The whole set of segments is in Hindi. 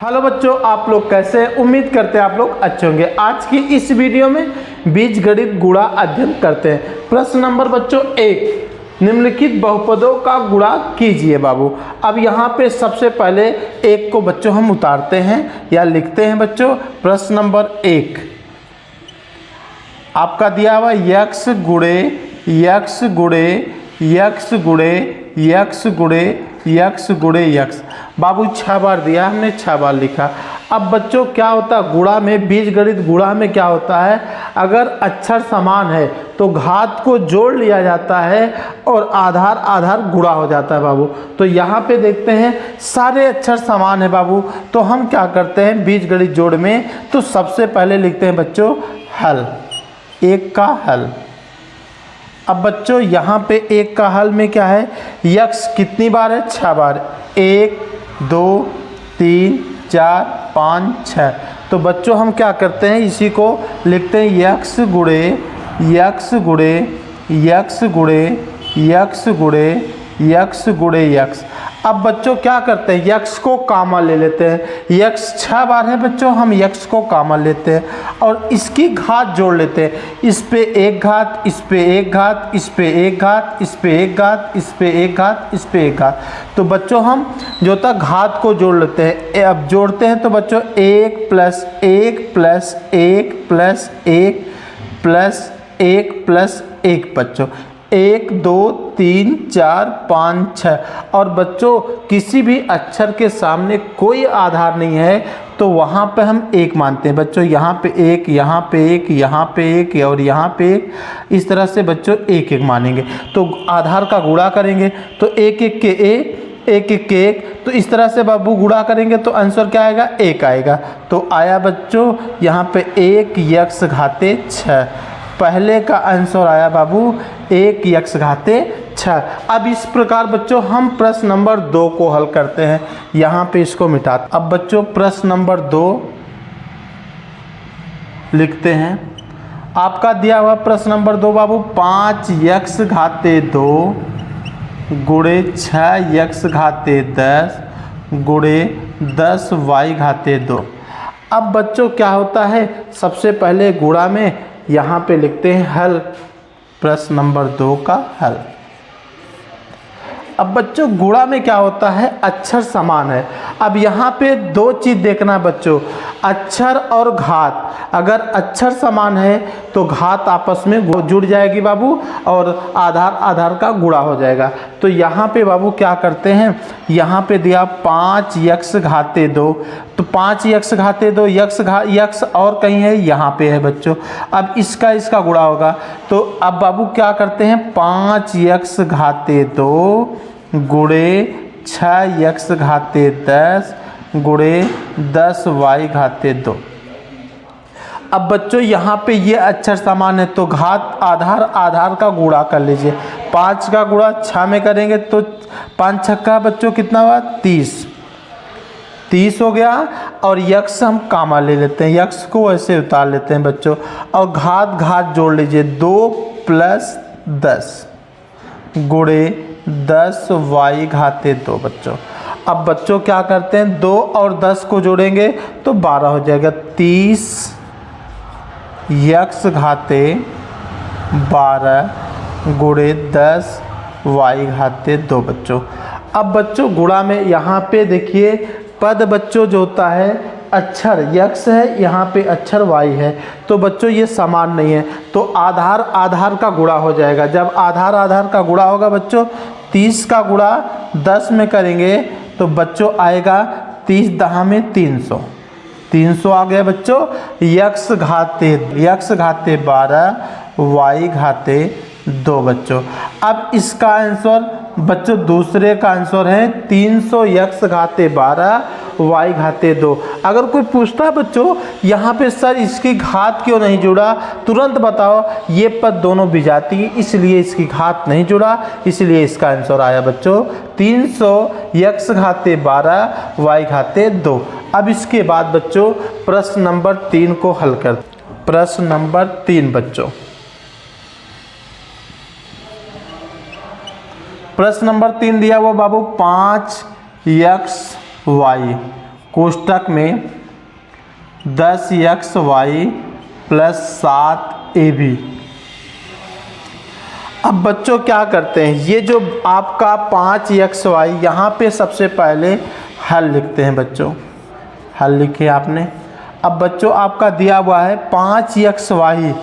हेलो बच्चों, आप लोग कैसे हैं? उम्मीद करते हैं आप लोग अच्छे होंगे। आज की इस वीडियो में बीजगणित गुणा अध्ययन करते हैं। प्रश्न नंबर बच्चों 1, निम्नलिखित बहुपदों का गुणा कीजिए बाबू। अब यहाँ पे सबसे पहले 1 को बच्चों हम उतारते हैं या लिखते हैं बच्चों। प्रश्न नंबर 1 आपका दिया हुआ यक्स गुणे यक्स गुणे यक्स गुणे यक्स गुणे यक्स गुणे यक्स। बाबू 6 बार दिया, हमने 6 बार लिखा। अब बच्चों क्या होता है गुणा में, बीजगणित गुणा में क्या होता है, अगर अक्षर समान है तो घात को जोड़ लिया जाता है और आधार आधार गुणा हो जाता है बाबू। तो यहाँ पे देखते हैं सारे अक्षर समान है बाबू, तो हम क्या करते हैं बीजगणित जोड़ में, तो सबसे पहले लिखते हैं बच्चों हल, 1 का हल। अब बच्चों यहाँ पे 1 का हल में क्या है, यक्स कितनी बार है, 6 बार, 1 2 3 4 5 6। तो बच्चों हम क्या करते हैं, इसी को लिखते हैं यक्स गुणे यक्स गुणे यक्स गुणे यक्स गुणे यक्स गुणे यक्स। अब बच्चों क्या करते हैं, यक्स को कॉमन ले लेते हैं। यक्स 6 बार है बच्चों, हम यक्स को कॉमन लेते हैं और इसकी घात जोड़ लेते हैं। इस पे 1 घात, इस पे 1 घात, इस पे 1 घात, इस पे 1 घात, इस पे 1 घात, इस पे 1 घात। तो बच्चों हम जो तक घात को जोड़ लेते हैं। अब जोड़ते हैं तो बच्चों 1 + 1 + 1 + 1 + 1 + 1 बच्चों 1 2 3 4 5 6। और बच्चों किसी भी अक्षर के सामने कोई आधार नहीं है तो वहाँ पे हम 1 मानते हैं बच्चों। यहाँ पे 1, यहाँ पे 1, यहाँ पे 1 और यहाँ पे 1, इस तरह से बच्चों 1 1 मानेंगे। तो आधार का गुणा करेंगे तो 1 1 के 1, 1 1 के 1, तो इस तरह से बाबू गुणा करेंगे तो आंसर क्या आएगा, 1 आएगा। तो आया बच्चों यहाँ पे 1 यक्स घाते 6। पहले का आंसर आया बाबू 1 यक्स घाते 6। अब इस प्रकार बच्चों हम प्रश्न नंबर 2 को हल करते हैं। यहाँ पे इसको मिटाते। अब बच्चों प्रश्न नंबर 2 लिखते हैं। आपका दिया हुआ प्रश्न नंबर 2 बाबू 5 यक्स घाते 2 गुणे 6 यक्स घाते 10 गुणे 10 वाई घाते 2। अब बच्चों क्या होता है, सबसे पहले गुणा में यहाँ पे लिखते हैं हल, प्रश्न नंबर 2 का हल। अब बच्चों गुणा में क्या होता है, अक्षर समान है। अब यहाँ पे 2 चीज़ देखना बच्चों, अक्षर और घात। अगर अक्षर समान है तो घात आपस में जुड़ जाएगी बाबू और आधार आधार का गुणा हो जाएगा। तो यहाँ पे बाबू क्या करते हैं, यहाँ पे दिया 5 यक्स घाते 2, तो 5 यक्स घाते 2 यक्स और कहीं है, यहाँ पे है बच्चों। अब इसका गुणा होगा तो अब बाबू क्या करते हैं, 5 यक्स घाते 2 गुणे 6 यक्स घाते 10 गुणे 10 वाई घाते 2। अब बच्चों यहाँ पे ये अक्षर समान है तो घात आधार आधार का गुणा कर लीजिए। 5 का गुणा 6 में करेंगे तो 5 छक्का बच्चों कितना हुआ, 30 हो गया। और यक्स हम कामा ले लेते हैं, यक्स को ऐसे उतार लेते हैं बच्चों और घात घात जोड़ लीजिए, 2 + 10 गुणे 10 वाई घाते 2 बच्चों। अब बच्चों क्या करते हैं, 2 और 10 को जोड़ेंगे तो 12 हो जाएगा, 30 यक्स घाते 12 गुणे 10 वाई घाते 2 बच्चों। अब बच्चों गुणा में यहाँ पे देखिए पद बच्चों जो होता है, अक्षर यक्स है, यहाँ पे अक्षर वाई है, तो बच्चों ये समान नहीं है तो आधार आधार का गुणा हो जाएगा। जब आधार आधार का गुणा होगा बच्चों, 30 का गुणा 10 में करेंगे तो बच्चों आएगा 30 10 में 300 आ गया बच्चों। यक्स घाते 12 वाई घाते 2 बच्चों। अब इसका आंसर बच्चों दूसरे का आंसर है 300 यक्स घाते 12 वाई घाते 2। अगर कोई पूछता बच्चों यहाँ पे सर इसकी घात क्यों नहीं जुड़ा, तुरंत बताओ, ये पद दोनों विजाती इसलिए इसकी घात नहीं जुड़ा, इसलिए इसका आंसर आया बच्चों 300 यक्स घाते 12 वाई घाते 2। अब इसके बाद बच्चों प्रश्न नंबर 3 को हल कर। प्रश्न नंबर 3 बच्चों, प्रश्न नंबर 3 दिया हुआ बाबू 5 यक्स वाई कोष्टक में 10xy प्लस 7ab। अब बच्चों क्या करते हैं, ये जो आपका 5xy यहाँ पे सबसे पहले हल लिखते हैं बच्चों। हल लिखे आपने। अब बच्चों आपका दिया हुआ है 5xy,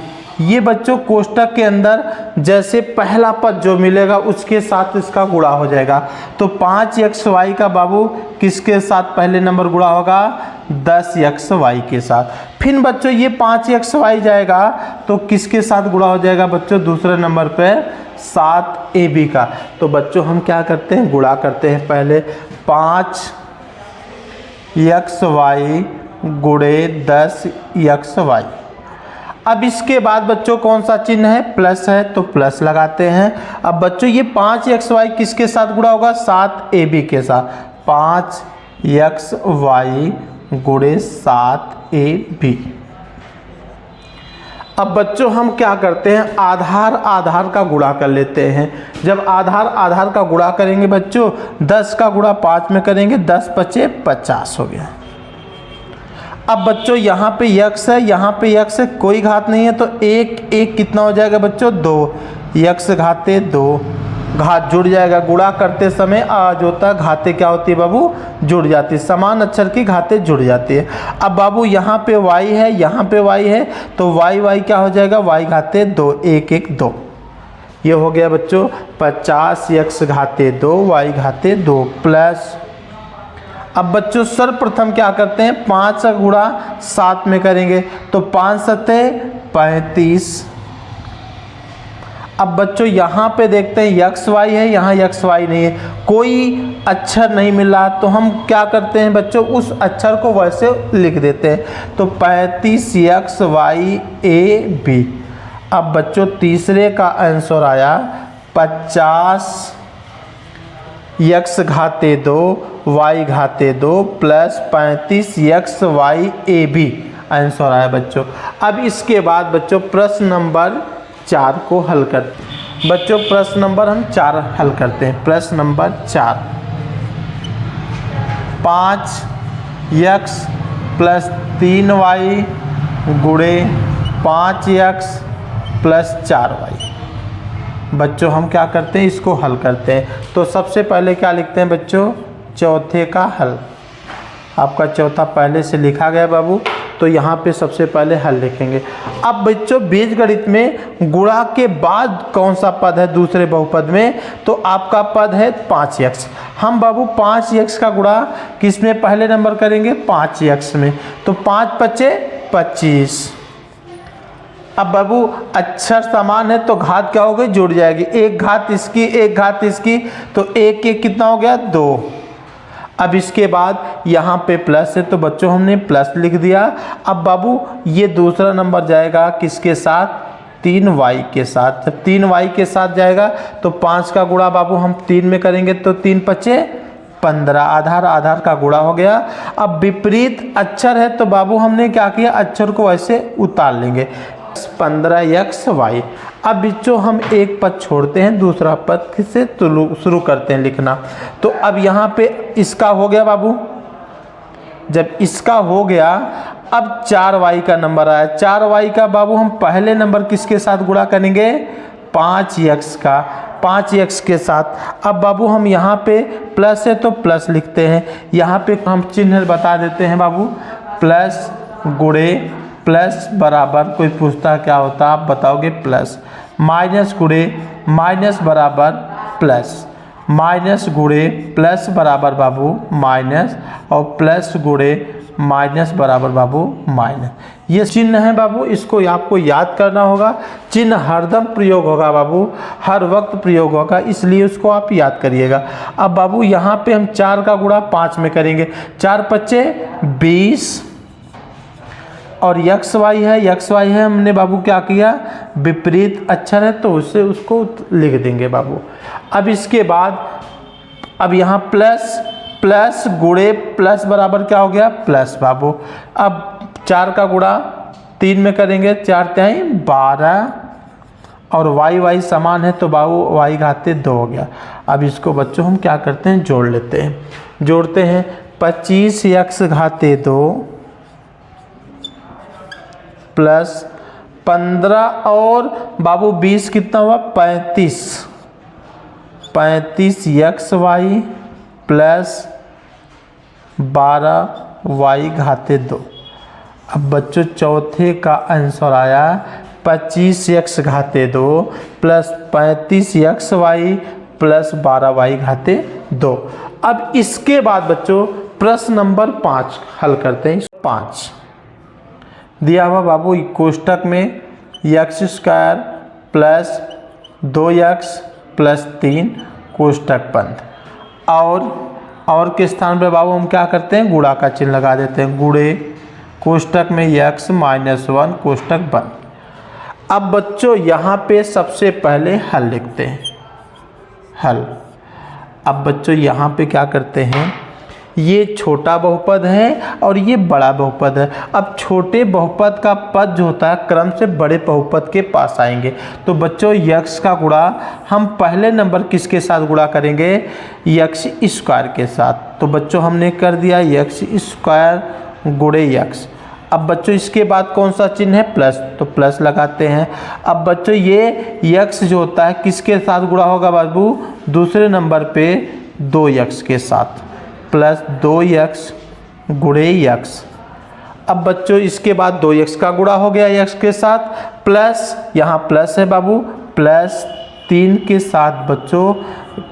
ये बच्चों कोष्टक के अंदर जैसे पहला पद जो मिलेगा उसके साथ इसका गुणा हो जाएगा। तो 5xy का बाबू किसके साथ पहले नंबर गुणा होगा, 10xy के साथ। फिर बच्चों ये 5xy जाएगा तो किसके साथ गुणा हो जाएगा बच्चों, दूसरे नंबर पे 7ab का। तो बच्चों हम क्या करते हैं, गुणा करते हैं पहले 5xy गुणे 10xy। अब इसके बाद बच्चों कौन सा चिन्ह है, प्लस है, तो प्लस लगाते हैं। अब बच्चों ये 5xy किसके साथ गुणा होगा, 7ab के साथ। 5xy गुणे 7ab। अब बच्चों हम क्या करते हैं, आधार आधार का गुणा कर लेते हैं। जब आधार आधार का गुणा करेंगे बच्चों, 10 का गुणा 5 में करेंगे, 10 पचे 50 हो गया। अब बच्चों यहाँ पे x है, यहाँ पे x है, कोई घात नहीं है, तो एक एक कितना हो जाएगा बच्चों, 2 x घाते 2, घात जुड़ जाएगा। गुणा करते समय आज होता है, घाते क्या होती है बाबू, जुड़ जाती है। समान अक्षर की घाते जुड़ जाती है। अब बाबू यहाँ पे y है, यहाँ पे y है, तो y क्या हो जाएगा, y घाते 2, 1 1 2। ये हो गया बच्चों 50x घाते 2 y घाते 2 प्लस। अब बच्चों सर्वप्रथम क्या करते हैं, 5 का गुणा 7 में करेंगे, तो 5 सत्ते 35। अब बच्चों यहाँ पे देखते हैं xy है, यहाँ xy नहीं है, कोई अक्षर नहीं मिला, तो हम क्या करते हैं बच्चों, उस अक्षर को वैसे लिख देते हैं। तो 35xyab। अब बच्चों तीसरे का आंसर आया 50x घाते 2 y घाते 2 plus 35xyab answer आया बच्चों। अब इसके बाद बच्चों प्रश्न नंबर 4 को हल करते हैं। बच्चों प्रश्न नंबर हम 4 हल करते हैं। प्रश्न नंबर 4, 5x प्लस 3y गुणे 5x प्लस 4y। बच्चों हम क्या करते हैं, इसको हल करते हैं। तो सबसे पहले क्या लिखते हैं बच्चों, चौथे का हल। आपका चौथा पहले से लिखा गया बाबू, तो यहाँ पे सबसे पहले हल लिखेंगे। अब बच्चों बीजगणित में गुणा के बाद कौन सा पद है दूसरे बहुपद में, तो आपका पद है 5x। हम बाबू 5x का गुणा किस में पहले नंबर करेंगे, 5x में, तो 5 पचे 25। अब बाबू अक्षर समान है तो घात क्या हो गई, जुड़ जाएगी। एक घात इसकी एक घात इसकी, तो एक एक कितना हो गया, 2। अब इसके बाद यहाँ पे प्लस है तो बच्चों हमने प्लस लिख दिया। अब बाबू ये दूसरा नंबर जाएगा किसके साथ, 3y के साथ। जब 3y के साथ जाएगा तो 5 का गुणा बाबू हम 3 में करेंगे, तो 3 पचे 15, आधार आधार का गुणा हो गया। अब विपरीत अक्षर है तो बाबू हमने क्या किया, अक्षर को ऐसे उतार लेंगे, 15xy। अब बच्चों हम एक पद छोड़ते हैं, दूसरा पद से शुरू करते हैं लिखना। तो अब यहाँ पे इसका हो गया बाबू, जब इसका हो गया अब 4y का नंबर आया। 4y का बाबू हम पहले नंबर किसके साथ गुणा करेंगे, 5x का, 5x के साथ। अब बाबू हम यहाँ पे प्लस है तो प्लस लिखते हैं, यहाँ पे हम चिन्ह बता देते हैं बाबू, प्लस गुणे प्लस बराबर, कोई पूछता क्या होता आप बताओगे, प्लस, माइनस गुणे माइनस बराबर प्लस, माइनस गुणे प्लस बराबर बाबू माइनस, और प्लस गुणे माइनस बराबर बाबू माइनस। ये चिन्ह है बाबू, इसको आपको याद करना होगा। चिन्ह हरदम प्रयोग होगा बाबू, हर वक्त प्रयोग होगा, इसलिए उसको आप याद करिएगा। अब बाबू यहाँ पे हम 4 का गुणा 5 में करेंगे, 4 पचे 20, और xy है, हमने बाबू क्या किया, विपरीत अक्षर है तो उससे उसको लिख देंगे बाबू। अब इसके बाद अब यहाँ प्लस, प्लस गुणे प्लस बराबर क्या हो गया, प्लस बाबू। अब 4 का गुणा 3 में करेंगे, 4 तिहाई 12, और y समान है तो बाबू y घाते 2 हो गया। अब इसको बच्चों हम क्या करते हैं, जोड़ लेते हैं, जोड़ते हैं। 25x घाते 2 प्लस 15 और बाबू 20 कितना हुआ 35x प्लस 12y घाते 2। अब बच्चों चौथे का आंसर आया 25x घाते 2 plus 35xy plus 12y घाते 2। अब इसके बाद बच्चों प्रश्न नंबर 5 हल करते हैं। 5 दिया हुआ बाबू कोष्टक में x² प्लस 2x प्लस 3 कोष्टक बंद, और के स्थान पर बाबू हम क्या करते हैं गुणा का चिन्ह लगा देते हैं, गुणे कोष्टक में x -1 कोष्टक बंद। अब बच्चों यहाँ पे सबसे पहले हल लिखते हैं, हल। अब बच्चों यहाँ पे क्या करते हैं, ये छोटा बहुपद है और ये बड़ा बहुपद है। अब छोटे बहुपद का पद जो होता है क्रम से बड़े बहुपद के पास आएंगे। तो बच्चों x का गुणा हम पहले नंबर किसके साथ गुणा करेंगे, x² के साथ। तो बच्चों हमने कर दिया x² गुणे x। अब बच्चों इसके बाद कौन सा चिन्ह है प्लस, तो प्लस लगाते हैं। अब बच्चों ये x जो होता है किसके साथ गुणा होगा बाबू, दूसरे नंबर पे 2x के साथ, प्लस 2x गुणे x। अब बच्चों इसके बाद 2x का गुणा हो गया x के साथ, प्लस यहाँ प्लस है बाबू, प्लस 3 के साथ बच्चों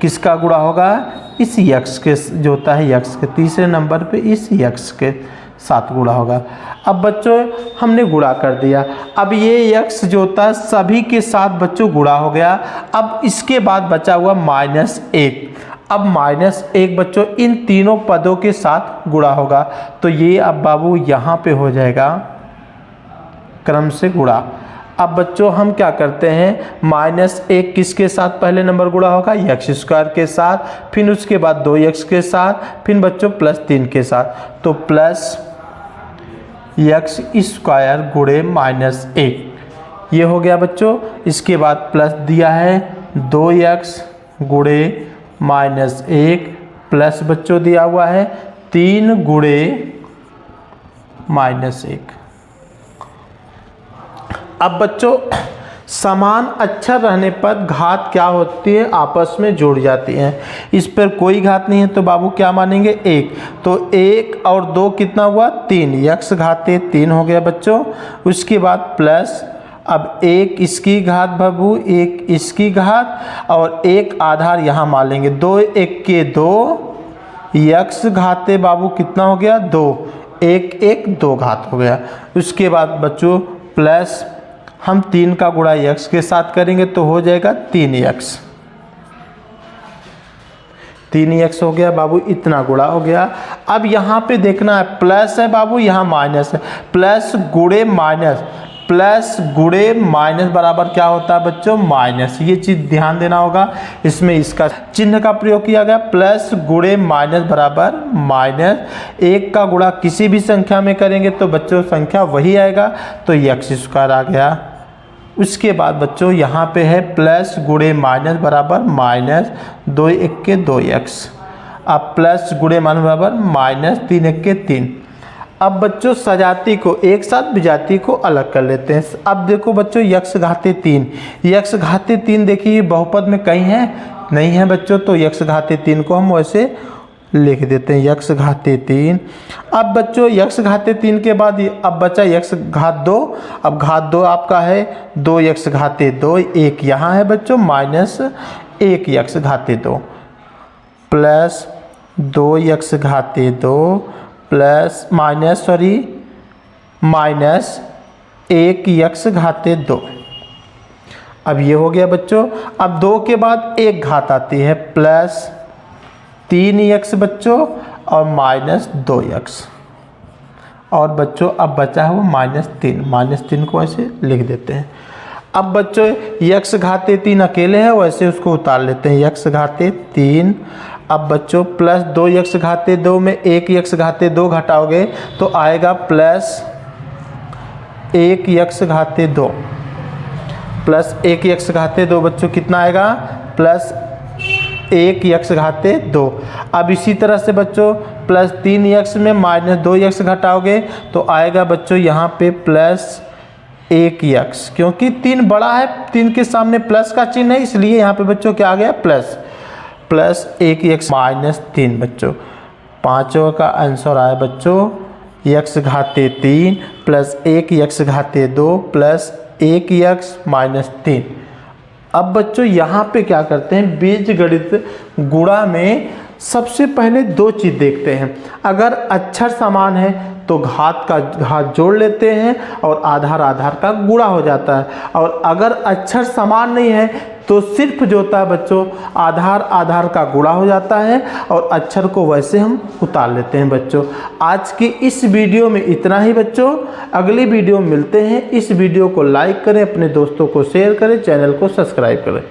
किसका गुणा होगा, इस x के जो होता है x के तीसरे नंबर पे इस x के साथ गुणा होगा। अब बच्चों हमने गुणा कर दिया। अब ये x जो होता है सभी के साथ बच्चों गुणा हो गया। अब इसके बाद बचा हुआ -1। अब -1 बच्चों इन तीनों पदों के साथ गुणा होगा। तो ये अब बाबू यहाँ पे हो जाएगा क्रम से गुणा। अब बच्चों हम क्या करते हैं, -1 किसके साथ पहले नंबर गुणा होगा, x² के साथ, फिर उसके बाद 2x के साथ, फिर बच्चों +3 के साथ। तो प्लस x² गुणे -1 ये हो गया बच्चों। इसके बाद प्लस दिया है 2x गुणे -1 प्लस बच्चों दिया हुआ है 3 गुणे -1। अब बच्चों समान अक्षर रहने पर घात क्या होती है, आपस में जुड़ जाती हैं। इस पर कोई घात नहीं है तो बाबू क्या मानेंगे 1। तो 1 और 2 कितना हुआ 3, x घाते 3 हो गया बच्चों। उसके बाद प्लस अब 1 इसकी घात बाबू, 1 इसकी घात और 1 आधार यहाँ मान लेंगे, 2 1 के 2, x घाते बाबू कितना हो गया 2, 1 1 2 घात हो गया। उसके बाद बच्चों प्लस हम 3 का गुणा x के साथ करेंगे तो हो जाएगा 3x। 3x हो गया बाबू, इतना गुणा हो गया। अब यहाँ पे देखना है प्लस है बाबू, यहाँ माइनस है, प्लस गुणे माइनस, प्लस गुणे माइनस बराबर क्या होता है बच्चों माइनस। ये चीज़ ध्यान देना होगा, इसमें इसका चिन्ह का प्रयोग किया गया, प्लस गुणे माइनस बराबर माइनस। 1 का गुणा किसी भी संख्या में करेंगे तो बच्चों संख्या वही आएगा, तो x² आ गया। उसके बाद बच्चों यहाँ पे है प्लस गुणे माइनस बराबर माइनस, 2 1 के 2x। अब प्लस गुणे माइनस बराबर माइनस, 3 1 के 3। अब बच्चों सजाती को एक साथ विजाती को अलग कर लेते हैं। अब देखो बच्चों x घाते 3, x घाते 3 देखिए बहुपद में कहीं है नहीं है बच्चों, तो x घाते 3 को हम वैसे लिख देते हैं x घाते 3। अब बच्चों x घाते 3 के बाद अब बचा x घात 2। अब घात 2 आपका है 2x घाते 2, 1 यहाँ है बच्चों minus 1x घाते 2 plus 2x घाते 2 plus minus minus 1x घाते 2। अब ये हो गया बच्चों। अब 2 के बाद 1 घात आती है, प्लस 3x बच्चों और माइनस 2x। और बच्चों अब बचा है वो -3 को ऐसे लिख देते हैं। अब बच्चों x घाते 3 अकेले है, वैसे उसको उतार लेते हैं, x घाते 3। अब बच्चों प्लस 2x घाते 2 में 1x घाते 2 घटाओगे तो आएगा प्लस 1x घाते 2, प्लस 1x घाते 2 बच्चों कितना आएगा प्लस 1x घाते 2। अब इसी तरह से बच्चों प्लस 3x में माइनस 2x घटाओगे तो आएगा बच्चों यहाँ पे प्लस 1x, क्योंकि 3 बड़ा है, 3 के सामने प्लस का चिन्ह है, इसलिए यहाँ पे बच्चों क्या आ गया प्लस 1x माइनस 3 बच्चों। पाँचों का आंसर आया बच्चों x घाते 3 plus 1x घाते 2 plus 1x minus 3। अब बच्चों यहाँ पे क्या करते हैं, बीजगणित गुणा में सबसे पहले 2 चीज़ देखते हैं। अगर अक्षर समान है तो घात का घात जोड़ लेते हैं और आधार का गुणा हो जाता है, और अगर अक्षर समान नहीं है तो सिर्फ जो होता है बच्चों आधार का गुणा हो जाता है और अक्षर को वैसे हम उतार लेते हैं बच्चों। आज की इस वीडियो में इतना ही बच्चों, अगली वीडियो में मिलते हैं। इस वीडियो को लाइक करें, अपने दोस्तों को शेयर करें, चैनल को सब्सक्राइब करें।